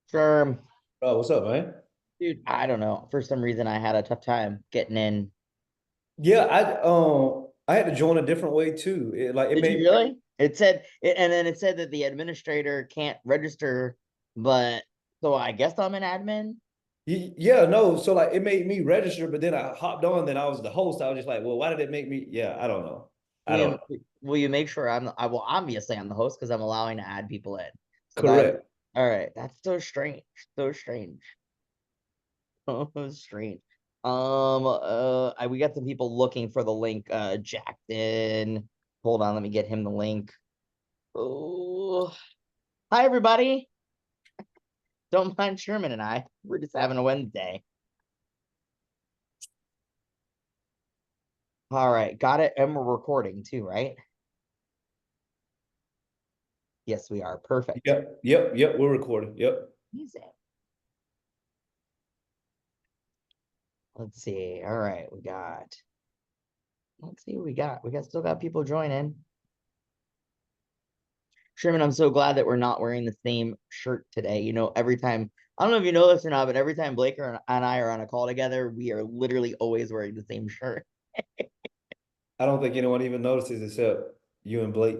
Sure. Oh, what's up, man? Dude, I don't know. For some reason, I had a tough time getting in. Yeah, I had to join a different way too. It Did you made really? And then it said that the administrator can't register, but so I guess I'm an admin. yeah, no, so like it made me register, but then I hopped on, then I was the host. I was just like, well, why did it make me? Yeah, I don't know. I Will don't you, know. will you make sure I will obviously I'm the host because I'm allowing to add people in. So that Correct. all right. That's so strange. So strange. So strange. We got some people looking for the link. Jackson. Hold on, let me get him the link. Oh, hi everybody. Don't mind Sherman and I. We're just having a Wednesday. All right, got it. And we're recording too, right? Yes, we are. Perfect. Yep. We're recording. Yep. Amazing. Let's see. All right, let's see what we got. We still got people joining. Sherman, I'm so glad that we're not wearing the same shirt today. Every time, I don't know if you know this or not, but every time Blake and I are on a call together, we are literally always wearing the same shirt. I don't think anyone even notices except you and Blake.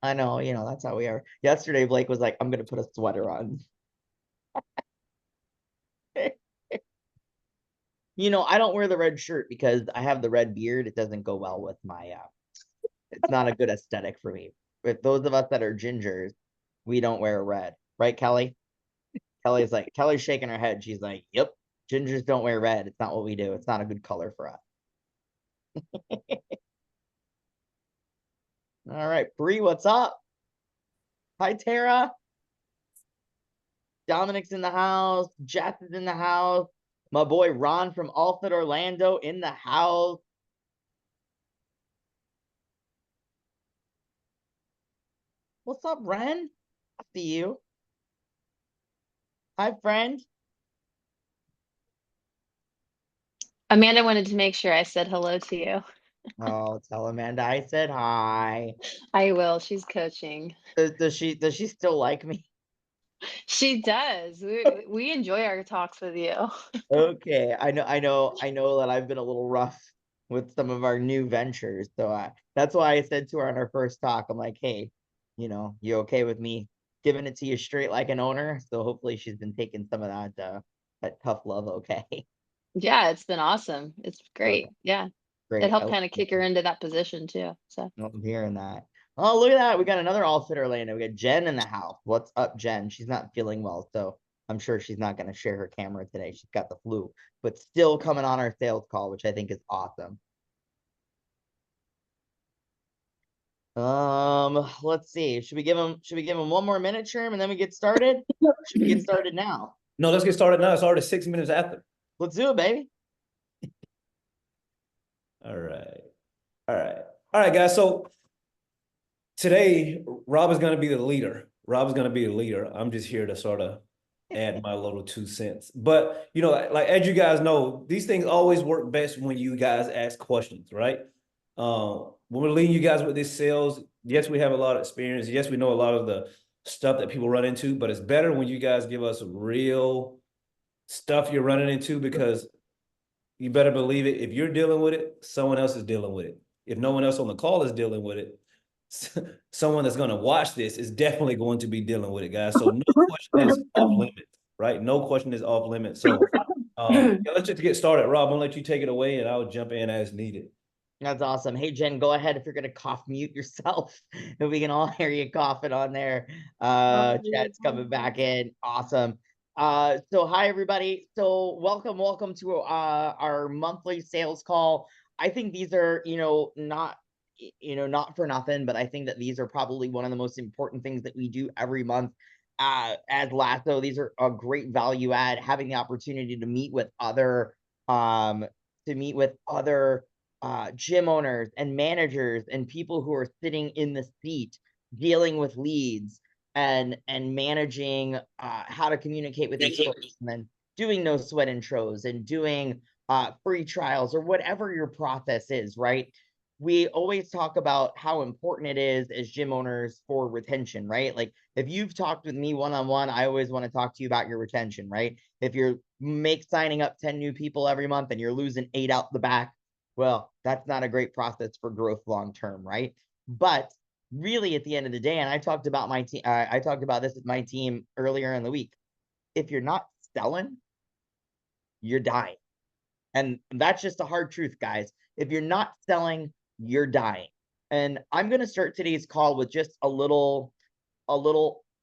I know, that's how we are. Yesterday, Blake was like, I'm going to put a sweater on. I don't wear the red shirt because I have the red beard. It doesn't go well with it's not a good aesthetic for me. But those of us that are gingers, we don't wear red. Right, Kelly? Kelly's shaking her head. She's like, yep, gingers don't wear red. It's not what we do. It's not a good color for us. All right, Bree, what's up? Hi, Tara. Dominic's in the house. Jess is in the house. My boy Ron from Alfred Orlando in the house. What's up, Ren? I see you. Hi, friend. Amanda wanted to make sure I said hello to you. Oh, tell Amanda I said hi. I will. She's coaching. Does she still like me? She does. We enjoy our talks with you. Okay. I know that I've been a little rough with some of our new ventures. So that's why I said to her on our first talk, I'm like, hey, you okay with me giving it to you straight like an owner? So hopefully she's been taking some of that tough love, okay. Yeah, it's been awesome. It's Okay, great. Yeah. It great. helped kind of kick her into that position too. So I'm hearing that. Oh, look at that. We got another all fitter Elena. We got Jen in the house. What's up, Jen? She's not feeling well, so I'm sure she's not going to share her camera today. She's got the flu, but still coming on our sales call, which I think is awesome. Let's see. Should we give him one more minute, Sherm, and then we get started? Should we get started now? No, let's get started now. It's already 6 minutes after. Let's do it, baby. All right. All right. All right, guys. So today, Rob is going to be the leader. Rob is going to be the leader. I'm just here to sort of add my little 2 cents. But like as you guys know, these things always work best when you guys ask questions, right? When we're leading you guys with this sales, yes, we have a lot of experience. Yes, we know a lot of the stuff that people run into, but it's better when you guys give us real stuff you're running into because you better believe it. If you're dealing with it, someone else is dealing with it. If no one else on the call is dealing with it, someone that's going to watch this is definitely going to be dealing with it, guys. So no question is off limits, right? No question is off limits. So yeah, let's just get started. Rob, I'll let you take it away and I'll jump in as needed. That's awesome. Hey, Jen, go ahead if you're gonna cough, mute yourself. If we can all hear you coughing on there. Chat's coming back in. Awesome. So hi everybody. So welcome to our monthly sales call. I think these are, not for nothing, but I think that these are probably one of the most important things that we do every month. As Lasso, these are a great value add, having the opportunity to meet with other gym owners and managers and people who are sitting in the seat dealing with leads and managing how to communicate with each person and doing no sweat intros and doing free trials or whatever your process is, right? we always talk about how important it is as gym owners for retention, right? Like if you've talked with me one-on-one, I always want to talk to you about your retention, right? If you're signing up 10 new people every month and you're losing 8 out the back, well, that's not a great process for growth long-term, right? But really at the end of the day, and I talked about my team, I talked about this with my team earlier in the week. If you're not selling, you're dying. And that's just a hard truth, guys. If you're not selling, you're dying. And I'm going to start today's call with just a little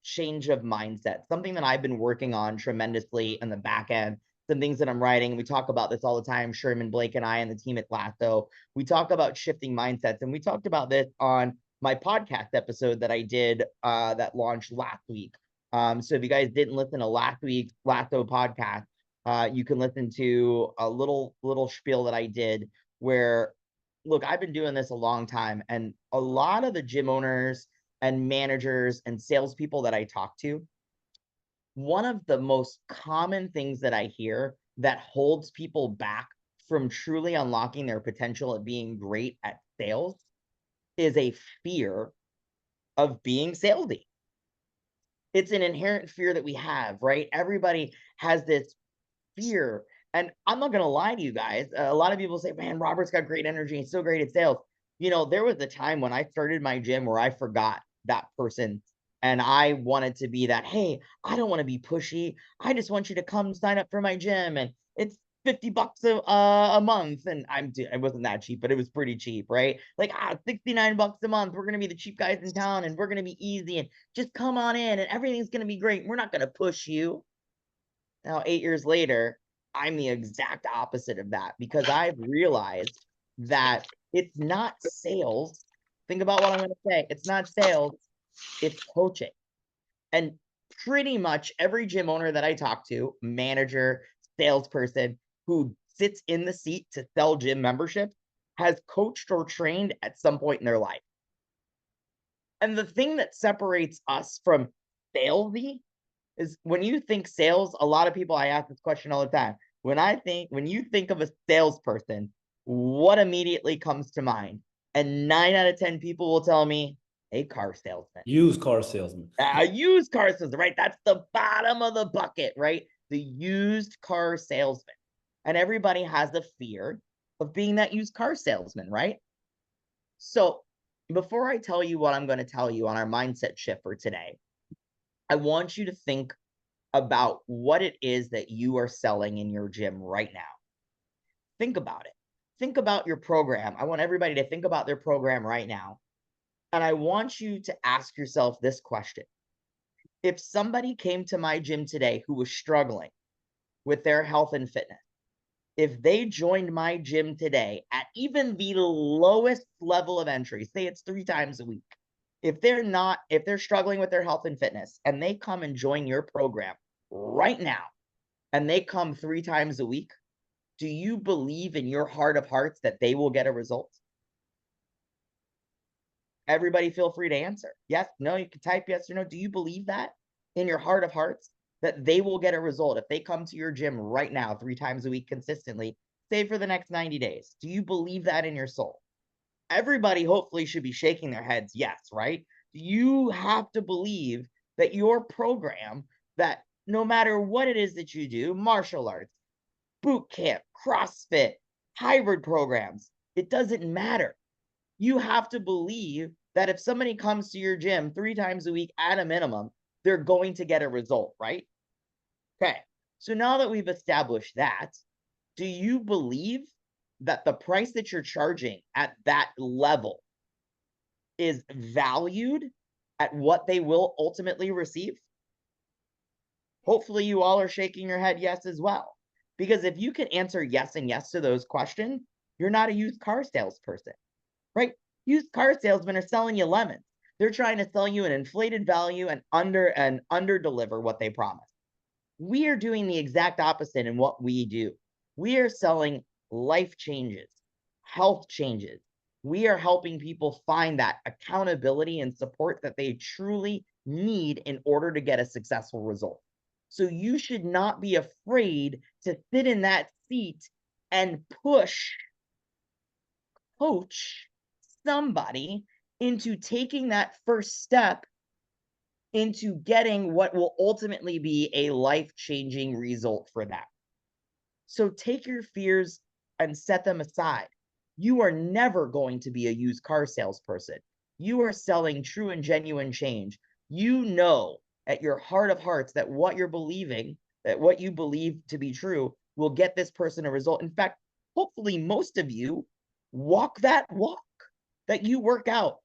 change of mindset, something that I've been working on tremendously in the back end, some things that I'm writing. We talk about this all the time, Sherman, Blake, and I, and the team at Lasso. We talk about shifting mindsets, and we talked about this on my podcast episode that I did that launched last week. So if you guys didn't listen to last week's Lasso podcast, you can listen to a little spiel that I did where, look, I've been doing this a long time, and a lot of the gym owners and managers and salespeople that I talk to, one of the most common things that I hear that holds people back from truly unlocking their potential at being great at sales is a fear of being salesy. It's an inherent fear that we have, right? Everybody has this fear. And I'm not going to lie to you guys. A lot of people say, man, Robert's got great energy. He's so great at sales. You know, there was a time when I started my gym where I forgot that person. And I wanted to be that, hey, I don't want to be pushy. I just want you to come sign up for my gym. And it's $50 a month. And it wasn't that cheap, but it was pretty cheap, right? Like, $69 a month. We're going to be the cheap guys in town and we're going to be easy and just come on in and everything's going to be great. We're not going to push you. Now, 8 years later, I'm the exact opposite of that because I've realized that it's not sales. Think about what I'm going to say. It's not sales, it's coaching. And pretty much every gym owner that I talk to, manager, salesperson who sits in the seat to sell gym memberships, has coached or trained at some point in their life. And the thing that separates us from salesy is when you think sales, a lot of people, I ask this question all the time. When you think of a salesperson, what immediately comes to mind? And 9 out of 10 people will tell me a car salesman. Used car salesman. A used car salesman, right? That's the bottom of the bucket, right? The used car salesman. And everybody has a fear of being that used car salesman, right? So before I tell you what I'm going to tell you on our mindset shift for today, I want you to think about what it is that you are selling in your gym right now. Think about it. Think about your program. I want everybody to think about their program right now. And I want you to ask yourself this question. If somebody came to my gym today who was struggling with their health and fitness, if they joined my gym today at even the lowest level of entry, say it's 3 times a week, if they're struggling with their health and fitness and they come and join your program right now and they come 3 times a week, do you believe in your heart of hearts that they will get a result? Everybody feel free to answer. Yes, no, you can type yes or no. Do you believe that in your heart of hearts that they will get a result if they come to your gym right now 3 times a week consistently, say for the next 90 days? Do you believe that in your soul? Everybody hopefully should be shaking their heads yes, right? You have to believe that your program, that no matter what it is that you do, martial arts, boot camp, CrossFit, hybrid programs, it doesn't matter. You have to believe that if somebody comes to your gym 3 times a week at a minimum, they're going to get a result, right? Okay. So now that we've established that, do you believe that the price that you're charging at that level is valued at what they will ultimately receive? Hopefully you all are shaking your head yes as well. Because if you can answer yes and yes to those questions, you're not a used car salesperson, right? Used car salesmen are selling you lemons. They're trying to sell you an inflated value and under deliver what they promise. We are doing the exact opposite in what we do. We are selling life changes, health changes. We are helping people find that accountability and support that they truly need in order to get a successful result. So you should not be afraid to sit in that seat and push, coach, somebody into taking that first step into getting what will ultimately be a life-changing result for them. So take your fears and set them aside. You are never going to be a used car salesperson. You are selling true and genuine change. You know at your heart of hearts that what you're believing, that what you believe to be true, will get this person a result. In fact, hopefully, most of you walk that walk, that you work out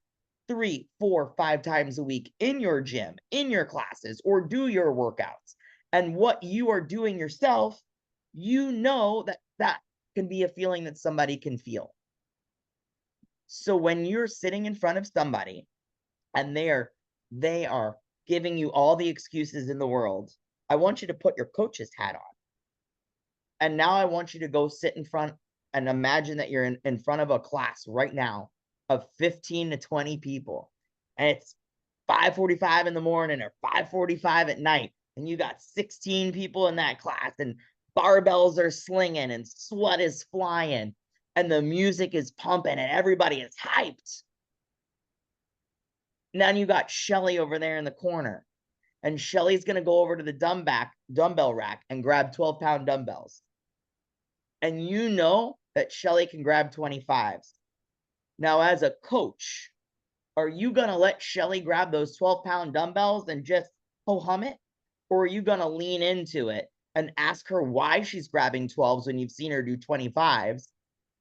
3, 4, 5 times a week in your gym, in your classes, or do your workouts. And what you are doing yourself, you know that that can be a feeling that somebody can feel. So when you're sitting in front of somebody and they are giving you all the excuses in the world, I want you to put your coach's hat on. And now I want you to go sit in front and imagine that you're in front of a class right now of 15 to 20 people. And it's 5:45 in the morning or 5:45 at night. And you got 16 people in that class, and barbells are slinging and sweat is flying and the music is pumping and everybody is hyped. Now you got Shelly over there in the corner, and Shelly's going to go over to the dumbbell rack and grab 12-pound dumbbells. And you know that Shelly can grab 25s. Now, as a coach, are you going to let Shelly grab those 12-pound dumbbells and just ho-hum it? Or are you going to lean into it and ask her why she's grabbing 12s when you've seen her do 25s,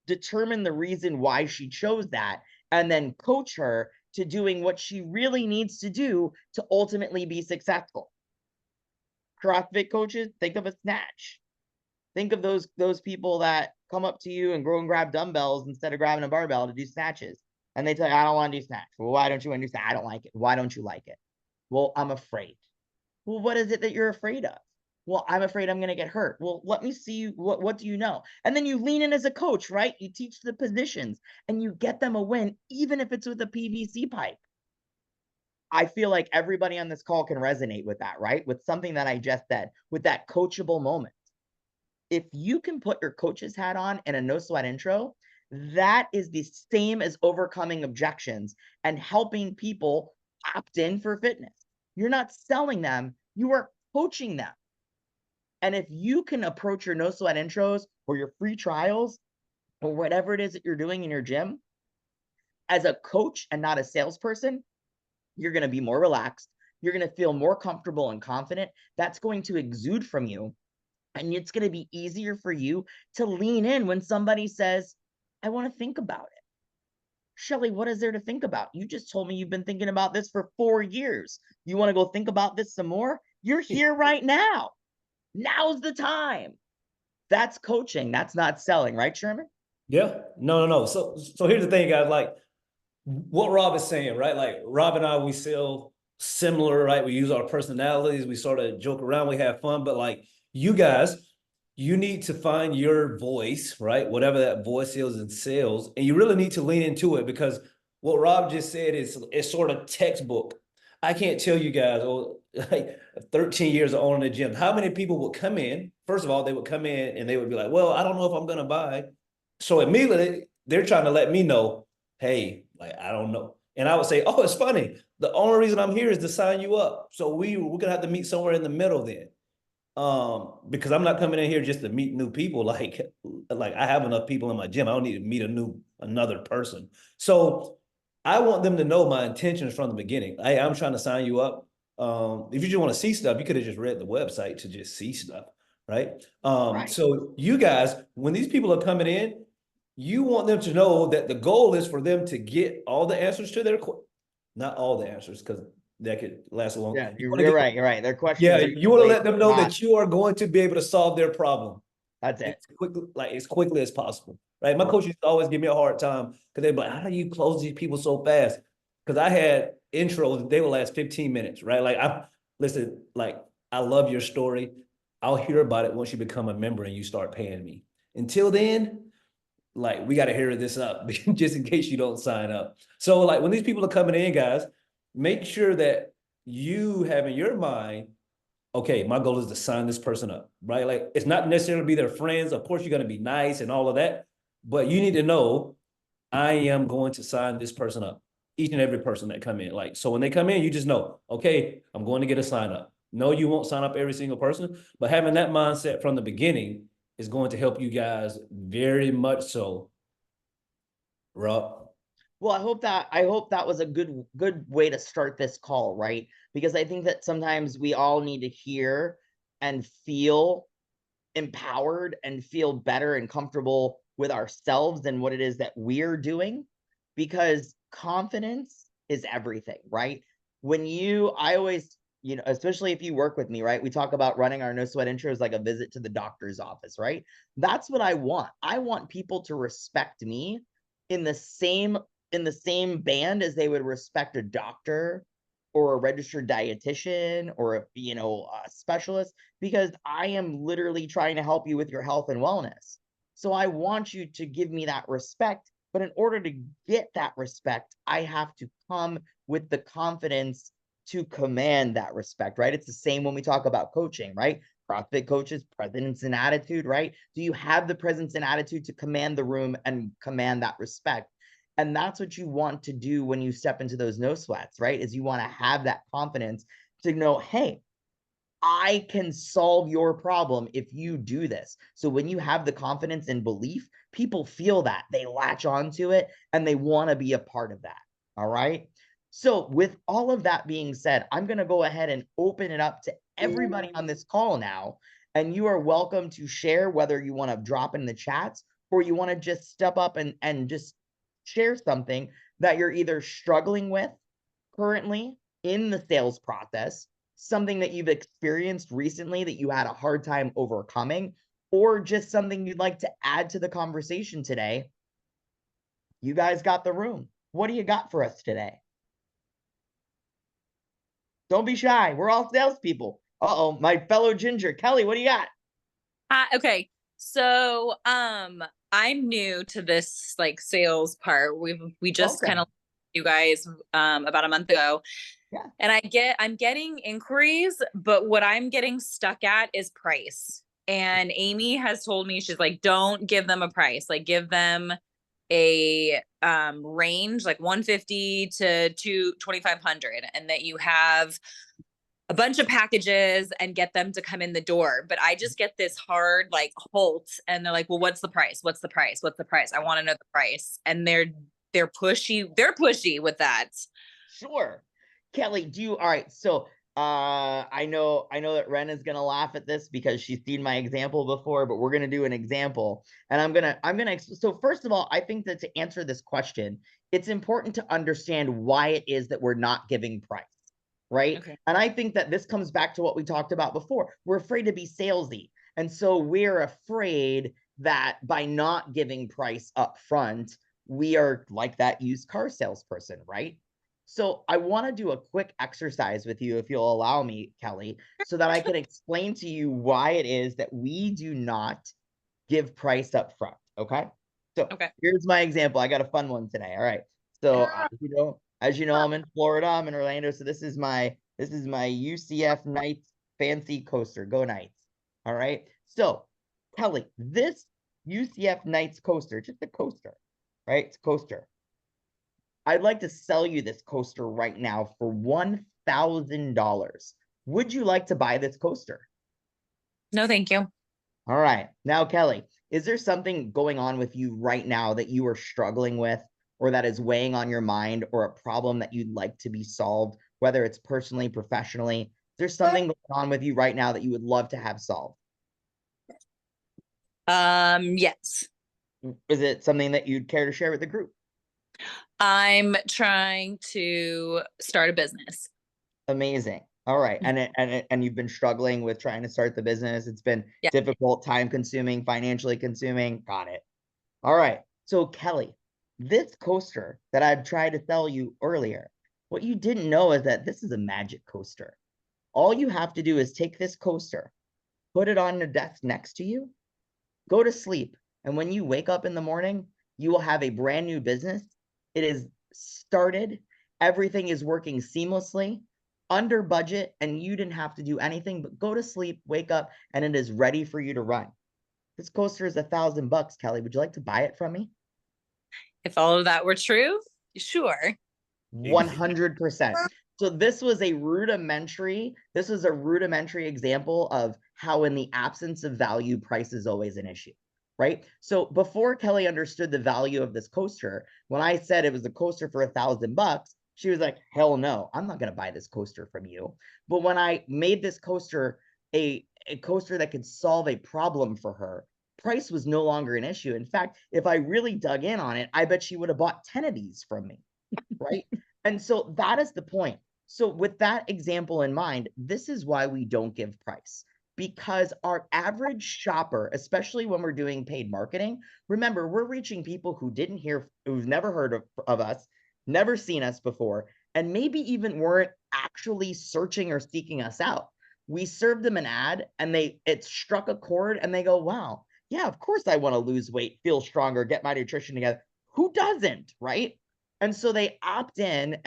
determine the reason why she chose that, and then coach her to doing what she really needs to do to ultimately be successful? CrossFit coaches, think of a snatch. Think of those people that come up to you and go and grab dumbbells instead of grabbing a barbell to do snatches. And they tell you, I don't want to do snatch. Well, why don't you want to do snatch? I don't like it. Why don't you like it? Well, I'm afraid. Well, what is it that you're afraid of? Well, I'm afraid I'm going to get hurt. Well, let me see. What do you know? And then you lean in as a coach, right? You teach the positions and you get them a win, even if it's with a PVC pipe. I feel like everybody on this call can resonate with that, right? With something that I just said, with that coachable moment. If you can put your coach's hat on in a no sweat intro, that is the same as overcoming objections and helping people opt in for fitness. You're not selling them, you are coaching them. And if you can approach your no sweat intros or your free trials or whatever it is that you're doing in your gym as a coach and not a salesperson, you're going to be more relaxed. You're going to feel more comfortable and confident. That's going to exude from you. And it's going to be easier for you to lean in when somebody says, I want to think about it. Shelly, what is there to think about? You just told me you've been thinking about this for 4 years. You want to go think about this some more? You're here right now. Now's the time. That's coaching. That's not selling, right, Sherman? Yeah, no. So here's the thing, guys. Like what Rob is saying, right? Like Rob and I, we sell similar, right? We use our personalities. We sort of joke around. We have fun, but like you guys, you need to find your voice, right? Whatever that voice is in sales, and you really need to lean into it because what Rob just said is sort of textbook. I can't tell you guys, like 13 years of owning a gym, how many people would come in? First of all, they would come in and they would be like, well, I don't know if I'm going to buy. So immediately they're trying to let me know, hey, like, I don't know. And I would say, oh, it's funny. The only reason I'm here is to sign you up. So we're going to have to meet somewhere in the middle then. Because I'm not coming in here just to meet new people. Like I have enough people in my gym. I don't need to meet another person. So I want them to know my intentions from the beginning. I'm trying to sign you up. If you just want to see stuff, you could have just read the website to just see stuff, right? Right. So you guys, when these people are coming in, you want them to know that the goal is for them to get all the answers to their not all the answers, because that could last a long Yeah, time. you're right. You're right. Their questions. Yeah, are you want to let them know not- that you are going to be able to solve their problem That's it. as quickly as possible, right? My coach used to always give me a hard time because they'd be like, how do you close these people so fast? Because I had intros, they would last 15 minutes, right? Like, listen, like, I love your story. I'll hear about it once you become a member and you start paying me. Until then, like, we got to hear this up just in case you don't sign up. So, like, when these people are coming in, guys, make sure that you have in your mind, okay, my goal is to sign this person up, right? Like, it's not necessarily be their friends. Of course, you're going to be nice and all of that, but you need to know I am going to sign this person up. Each and every person that come in. Like, so when they come in, you just know, okay, I'm going to get a sign up. No, you won't sign up every single person, but having that mindset from the beginning is going to help you guys very much so. Rob. Well, I hope that was a good way to start this call, right? Because I think that sometimes we all need to hear and feel empowered and feel better and comfortable with ourselves and what it is that we're doing, because confidence is everything, right? I always, especially if you work with me, right? We talk about running our no sweat intros like a visit to the doctor's office, right? That's what I want. I want people to respect me in the same band as they would respect a doctor or a registered dietitian or a specialist, because I am literally trying to help you with your health and wellness. So I want you to give me that respect, but in order to get that respect, I have to come with the confidence to command that respect, right? It's the same when we talk about coaching, right? CrossFit coaches, presence and attitude, right? Do you have the presence and attitude to command the room and command that respect? And that's what you want to do when you step into those no sweats, right? Is you want to have that confidence to know, hey, I can solve your problem if you do this. So when you have the confidence and belief, people feel that, they latch onto it, and they want to be a part of that. All right. So with all of that being said, I'm going to go ahead and open it up to everybody on this call now. And you are welcome to share, whether you want to drop in the chats or you want to just step up and just share something that you're either struggling with currently in the sales process, something that you've experienced recently that you had a hard time overcoming, or just something you'd like to add to the conversation today. You guys got the room. What do you got for us today? Don't be shy. We're all salespeople. Uh-oh, my fellow ginger. Kelly, what do you got? Okay. So, I'm new to this like sales part. We just Okay. kind of you guys about a month ago. Yeah. And I'm getting inquiries, but what I'm getting stuck at is price. And Amy has told me, she's like, don't give them a price, like give them a range like 150 to 2500, and that you have a bunch of packages and get them to come in the door. But I just get this hard like halt, and they're like, well, what's the price? What's the price? What's the price? I want to know the price. And they're pushy with that. Sure. Kelly, all right, so I know that Ren is gonna laugh at this because she's seen my example before, but we're gonna do an example. And so first of all, I think that to answer this question, it's important to understand why it is that we're not giving price, right? Okay. And I think that this comes back to what we talked about before. We're afraid to be salesy. And so we're afraid that by not giving price up front, we are like that used car salesperson, right? So I want to do a quick exercise with you, if you'll allow me, Kelly, so that I can explain to you why it is that we do not give price up front. Okay. So Okay. here's my example. I got a fun one today. All right. So as you know, I'm in Florida. I'm in Orlando. So this is my UCF Knights fancy coaster. Go Knights. All right. So Kelly, this UCF Knights coaster, just a coaster, right? It's a coaster. I'd like to sell you this coaster right now for $1,000. Would you like to buy this coaster? No, thank you. All right. Now, Kelly, is there something going on with you right now that you are struggling with, or that is weighing on your mind, or a problem that you'd like to be solved, whether it's personally, professionally? Is there something going on with you right now that you would love to have solved? Yes. Is it something that you'd care to share with the group? I'm trying to start a business. Amazing. All right. And you've been struggling with trying to start the business. It's been difficult, time consuming, financially consuming. Got it. All right. So Kelly, this coaster that I've tried to sell you earlier, what you didn't know is that this is a magic coaster. All you have to do is take this coaster, put it on the desk next to you, go to sleep. And when you wake up in the morning, you will have a brand new business. It is started. Everything is working seamlessly, under budget, and you didn't have to do anything but go to sleep, wake up, and it is ready for you to run. This coaster is $1,000, Kelly. Would you like to buy it from me? If all of that were true, sure. 100%. So this was a rudimentary example of how in the absence of value, price is always an issue, right? So before Kelly understood the value of this coaster, when I said it was a coaster for $1,000, she was like, hell no, I'm not going to buy this coaster from you. But when I made this coaster a coaster that could solve a problem for her, price was no longer an issue. In fact, if I really dug in on it, I bet she would have bought 10 of these from me, right? And so that is the point. So with that example in mind, this is why we don't give price, because our average shopper, especially when we're doing paid marketing, remember, we're reaching people who've never heard of us, never seen us before, and maybe even weren't actually searching or seeking us out. We served them an ad and it struck a chord and they go, wow, yeah, of course I want to lose weight, feel stronger, get my nutrition together. Who doesn't, right? And so they opt in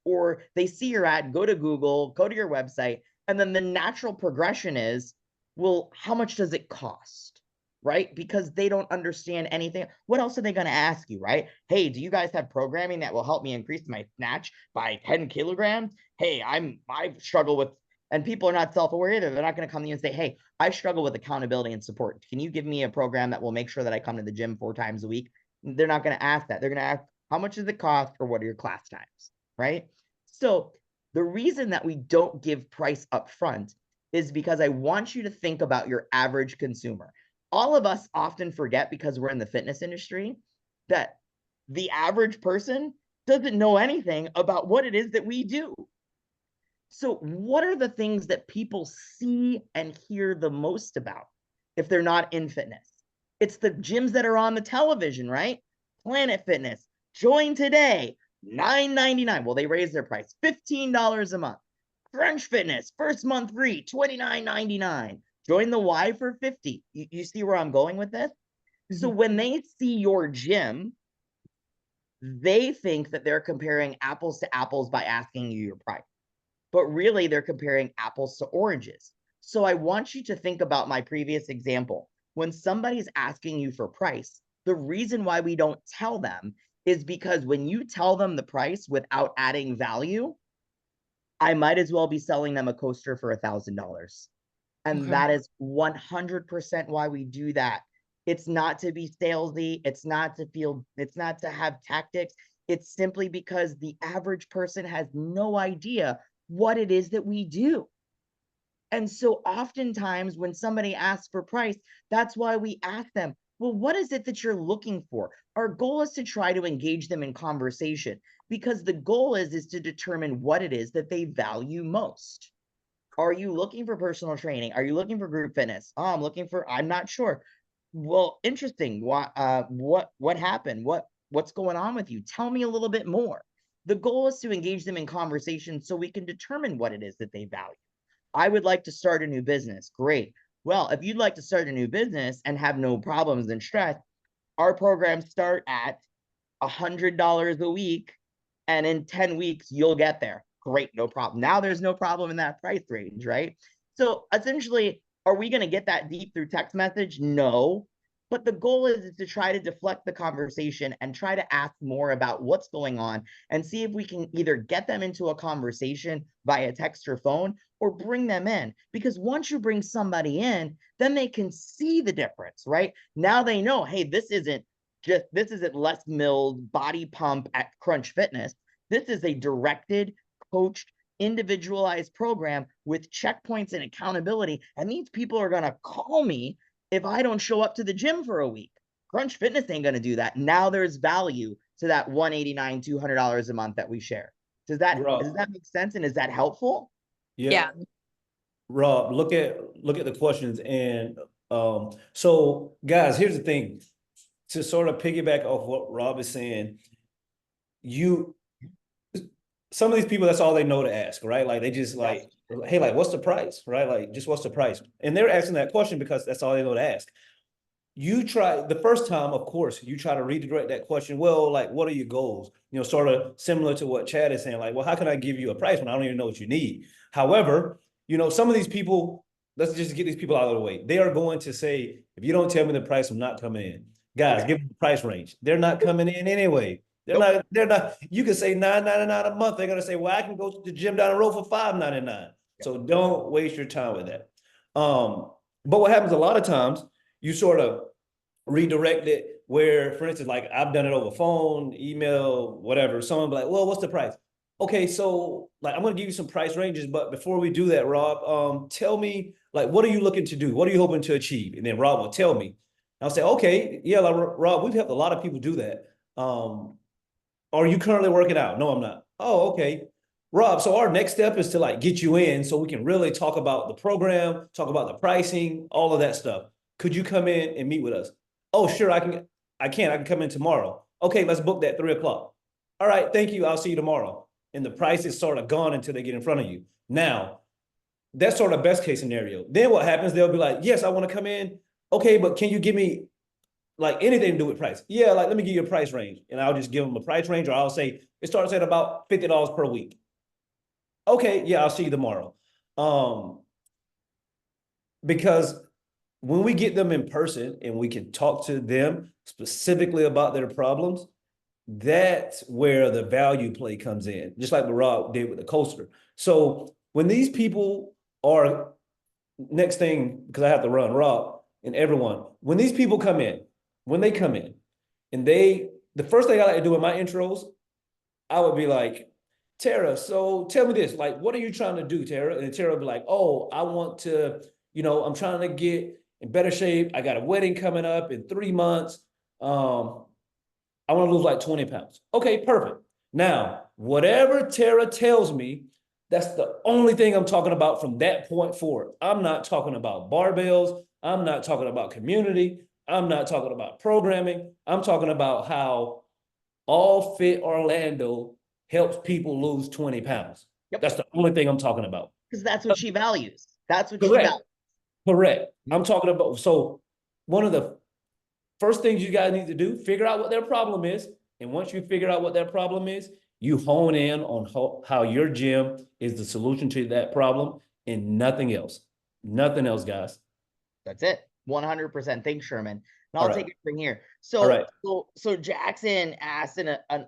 or they see your ad, go to Google, go to your website, and then the natural progression is, well, how much does it cost? Right? Because they don't understand anything. What else are they going to ask you, right? Hey, do you guys have programming that will help me increase my snatch by 10 kilograms? Hey, I struggle with, and people are not self-aware either. They're not going to come to you and say, hey, I struggle with accountability and support. Can you give me a program that will make sure that I come to the gym 4 times a week? They're not going to ask that. They're going to ask, how much does it cost or what are your class times, right? So the reason that we don't give price up front is because I want you to think about your average consumer. All of us often forget, because we're in the fitness industry, that the average person doesn't know anything about what it is that we do. So what are the things that people see and hear the most about if they're not in fitness? It's the gyms that are on the television, right? Planet Fitness, join today, $9.99. Well, they raised their price, $15 a month. Crunch Fitness, first month free, $29.99. Join the Y for $50. You see where I'm going with this? So when they see your gym, they think that they're comparing apples to apples by asking you your price. But really, they're comparing apples to oranges. So I want you to think about my previous example. When somebody's asking you for price, the reason why we don't tell them is because when you tell them the price without adding value, I might as well be selling them a coaster for $1,000. And Okay. that is 100% why we do that. It's not to be salesy. It's not to have tactics. It's simply because the average person has no idea what it is that we do. And so oftentimes when somebody asks for price, that's why we ask them, well, what is it that you're looking for? Our goal is to try to engage them in conversation, because the goal is to determine what it is that they value most. Are you looking for personal training? Are you looking for group fitness? Oh, I'm not sure. Well, interesting. What happened? What's going on with you? Tell me a little bit more. The goal is to engage them in conversation so we can determine what it is that they value. I would like to start a new business. Great. Well, if you'd like to start a new business and have no problems and stress, our programs start at $100 a week, and in 10 weeks, you'll get there. Great, no problem. Now there's no problem in that price range, right? So essentially, are we going to get that deep through text message? No. But the goal is to try to deflect the conversation and try to ask more about what's going on and see if we can either get them into a conversation via text or phone or bring them in. Because once you bring somebody in, then they can see the difference, right? Now they know, hey, this isn't Les Mills body pump at Crunch Fitness. This is a directed, coached, individualized program with checkpoints and accountability. And these people are going to call me if I don't show up to the gym for a week. Crunch Fitness ain't going to do that. Now there's value to that $189, $200 a month that we share. Does that make sense? And is that helpful? Yeah. Rob, look at the questions. And so guys, here's the thing. To sort of piggyback off what Rob is saying, some of these people, that's all they know to ask, right? Like they just like, hey, like, what's the price, right? Like, just what's the price? And they're asking that question because that's all they know to ask. You try the first time, of course, you try to redirect that question. Well, like, what are your goals? You know, sort of similar to what Chad is saying, like, well, how can I give you a price when I don't even know what you need? However, you know, some of these people, let's just get these people out of the way. They are going to say, if you don't tell me the price, I'm not coming in. Guys, give them the price range. They're not coming in anyway. They're not, you can say $9.99 a month. They're gonna say, well, I can go to the gym down the road for $5.99. So don't waste your time with that. But what happens a lot of times, you sort of redirect it where, for instance, like I've done it over phone, email, whatever. Someone be like, well, what's the price? Okay, so like I'm gonna give you some price ranges, but before we do that, Rob, tell me like what are you looking to do? What are you hoping to achieve? And then Rob will tell me. I'll say, okay, yeah, like, Rob, we've helped a lot of people do that. Are you currently working out? No, I'm not. Oh, okay. Rob, so our next step is to like get you in so we can really talk about the program, talk about the pricing, all of that stuff. Could you come in and meet with us? Oh, sure, I can come in tomorrow. Okay, let's book that 3 o'clock. All right, thank you. I'll see you tomorrow. And the price is sort of gone until they get in front of you. Now, that's sort of best case scenario. Then what happens? They'll be like, yes, I want to come in. Okay, but can you give me like anything to do with price? Yeah, like let me give you a price range. And I'll just give them a price range, or I'll say it starts at about $50 per week. Okay, yeah, I'll see you tomorrow. Because when we get them in person and we can talk to them specifically about their problems, that's where the value play comes in, just like what Rob did with the coaster. So when these people are, next thing, because I have to run, Rob and everyone, when these people come in, when they come in, and the first thing I like to do in my intros, I would be like, Tara, so tell me this, like, what are you trying to do, Tara? And Tara would be like, oh, I want to, I'm trying to get in better shape. I got a wedding coming up in 3 months. I want to lose like 20 pounds. Okay, perfect. Now, whatever Tara tells me, that's the only thing I'm talking about from that point forward. I'm not talking about barbells. I'm not talking about community. I'm not talking about programming. I'm talking about how All Fit Orlando helps people lose 20 pounds. Yep. That's the only thing I'm talking about. Because that's what she values. That's what she Correct. values. Correct. I'm talking about, so one of the first things you guys need to do, figure out what their problem is. And once you figure out what their problem is, you hone in on how your gym is the solution to that problem and nothing else. Nothing else, guys. That's it. 100%. Thanks, Sherman. And I'll All right. take it from here. All right. So Jackson asked an